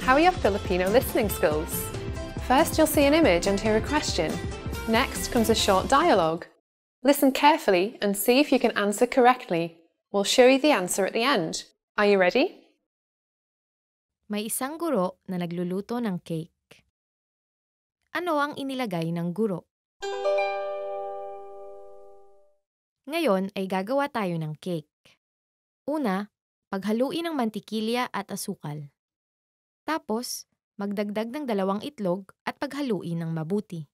how are your Filipino listening skills? First, you'll see an image and hear a question. Next comes a short dialogue. Listen carefully and see if you can answer correctly. We'll show you the answer at the end. Are you ready? May isang guro na nagluluto ng cake. Ano ang inilagay ng guro? Ngayon ay gagawa tayo ng cake. Una, paghaluin ng mantikilya at asukal. Tapos, magdagdag ng 2 itlog at paghaluin ng mabuti.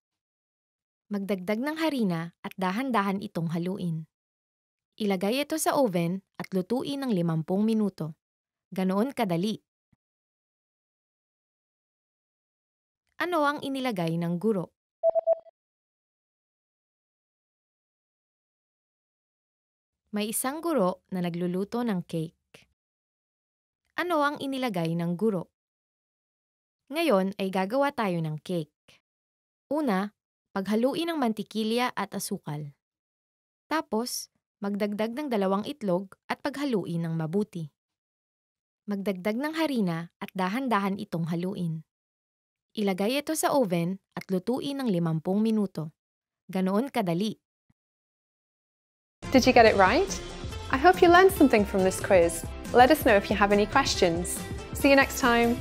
Magdagdag ng harina at dahan-dahan itong haluin. Ilagay ito sa oven at lutuin ng 50 minuto. Ganoon kadali. Ano ang inilagay ng guro? May isang guro na nagluluto ng cake. Ano ang inilagay ng guro? Ngayon ay gagawa tayo ng cake. Una, paghaluin ng mantikilya at asukal. Tapos, magdagdag ng 2 itlog at paghaluin ng mabuti. Magdagdag ng harina at dahan-dahan itong haluin. Ilagay ito sa oven at lutuin ng 50 minuto. Ganoon kadali. Did you get it right? I hope you learned something from this quiz. Let us know if you have any questions. See you next time.